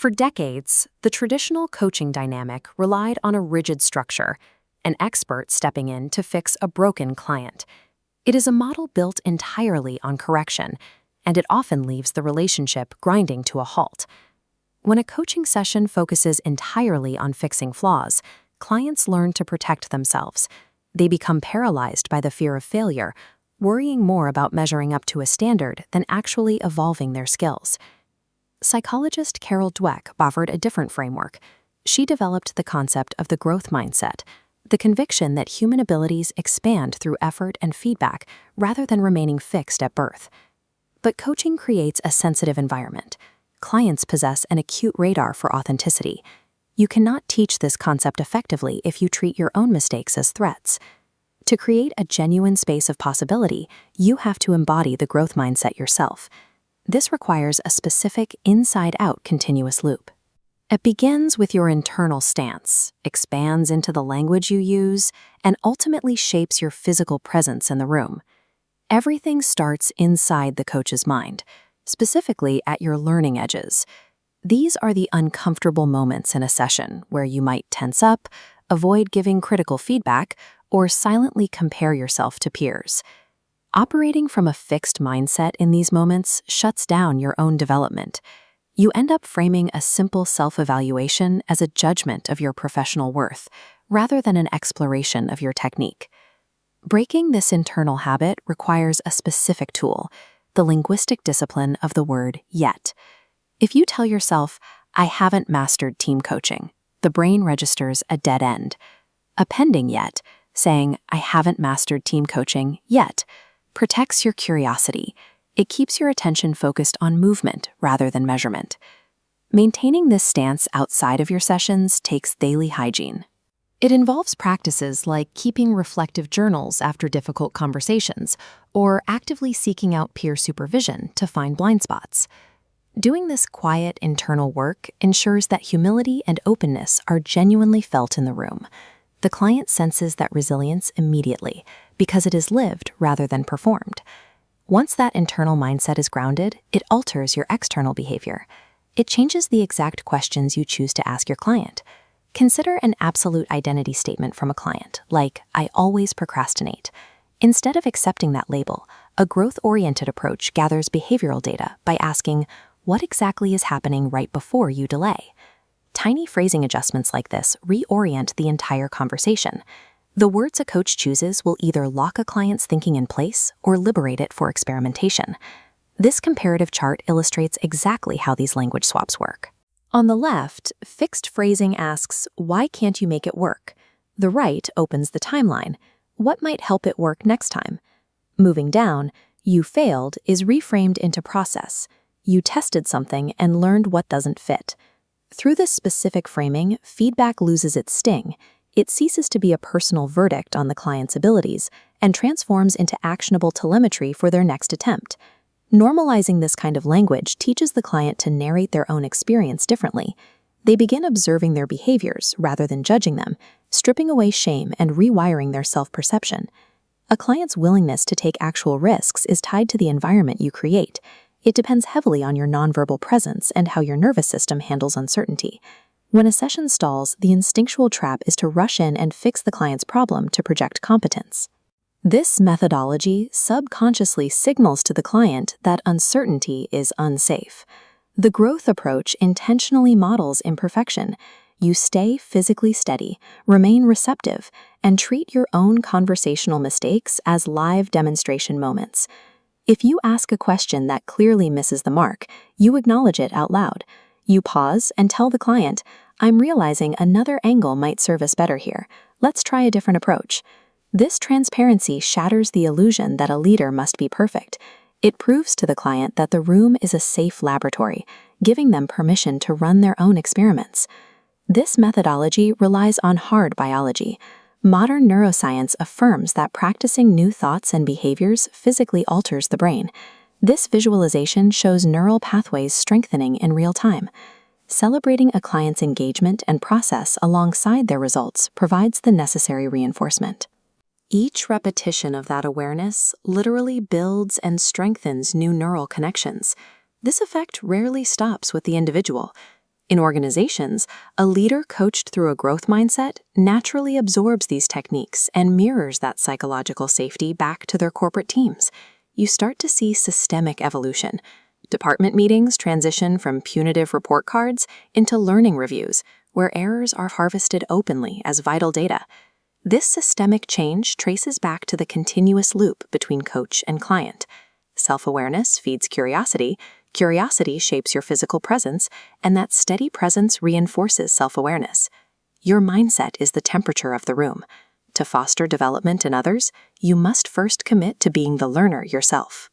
For decades, the traditional coaching dynamic relied on a rigid structure, an expert stepping in to fix a broken client. It is a model built entirely on correction, and it often leaves the relationship grinding to a halt. When a coaching session focuses entirely on fixing flaws, clients learn to protect themselves. They become paralyzed by the fear of failure, worrying more about measuring up to a standard than actually evolving their skills. Psychologist Carol Dweck offered a different framework. She developed the concept of the growth mindset, the conviction that human abilities expand through effort and feedback rather than remaining fixed at birth. But coaching creates a sensitive environment. Clients possess an acute radar for authenticity. You cannot teach this concept effectively if you treat your own mistakes as threats. To create a genuine space of possibility, you have to embody the growth mindset yourself. This requires a specific inside-out continuous loop. It begins with your internal stance, expands into the language you use, and ultimately shapes your physical presence in the room. Everything starts inside the coach's mind, specifically at your learning edges. These are the uncomfortable moments in a session where you might tense up, avoid giving critical feedback, or silently compare yourself to peers. Operating from a fixed mindset in these moments shuts down your own development. You end up framing a simple self-evaluation as a judgment of your professional worth, rather than an exploration of your technique. Breaking this internal habit requires a specific tool, the linguistic discipline of the word yet. If you tell yourself, "I haven't mastered team coaching," the brain registers a dead end. Appending yet, saying, "I haven't mastered team coaching yet," protects your curiosity. It keeps your attention focused on movement rather than measurement. Maintaining this stance outside of your sessions takes daily hygiene. It involves practices like keeping reflective journals after difficult conversations or actively seeking out peer supervision to find blind spots. Doing this quiet internal work ensures that humility and openness are genuinely felt in the room. The client senses that resilience immediately because it is lived rather than performed. Once that internal mindset is grounded, it alters your external behavior. It changes the exact questions you choose to ask your client. Consider an absolute identity statement from a client, like, "I always procrastinate." Instead of accepting that label, a growth-oriented approach gathers behavioral data by asking, what exactly is happening right before you delay? Tiny phrasing adjustments like this reorient the entire conversation. The words a coach chooses will either lock a client's thinking in place or liberate it for experimentation. This comparative chart illustrates exactly how these language swaps work. On the left, fixed phrasing asks, "Why can't you make it work?" The right opens the timeline. "What might help it work next time?" Moving down, "You failed" is reframed into process. You tested something and learned what doesn't fit. Through this specific framing, feedback loses its sting. It ceases to be a personal verdict on the client's abilities and transforms into actionable telemetry for their next attempt. Normalizing this kind of language teaches the client to narrate their own experience differently. They begin observing their behaviors rather than judging them, stripping away shame and rewiring their self-perception. A client's willingness to take actual risks is tied to the environment you create. It depends heavily on your nonverbal presence and how your nervous system handles uncertainty. When a session stalls, the instinctual trap is to rush in and fix the client's problem to project competence. This methodology subconsciously signals to the client that uncertainty is unsafe. The growth approach intentionally models imperfection. You stay physically steady, remain receptive, and treat your own conversational mistakes as live demonstration moments. If you ask a question that clearly misses the mark, you acknowledge it out loud. You pause and tell the client, "I'm realizing another angle might serve us better here. Let's try a different approach." This transparency shatters the illusion that a leader must be perfect. It proves to the client that the room is a safe laboratory, giving them permission to run their own experiments. This methodology relies on hard biology. Modern neuroscience affirms that practicing new thoughts and behaviors physically alters the brain. This visualization shows neural pathways strengthening in real time. Celebrating a client's engagement and process alongside their results provides the necessary reinforcement. Each repetition of that awareness literally builds and strengthens new neural connections. This effect rarely stops with the individual. In organizations, a leader coached through a growth mindset naturally absorbs these techniques and mirrors that psychological safety back to their corporate teams. You start to see systemic evolution. Department meetings transition from punitive report cards into learning reviews, where errors are harvested openly as vital data. This systemic change traces back to the continuous loop between coach and client. Self-awareness feeds curiosity, curiosity shapes your physical presence, and that steady presence reinforces self-awareness. Your mindset is the temperature of the room. To foster development in others, you must first commit to being the learner yourself.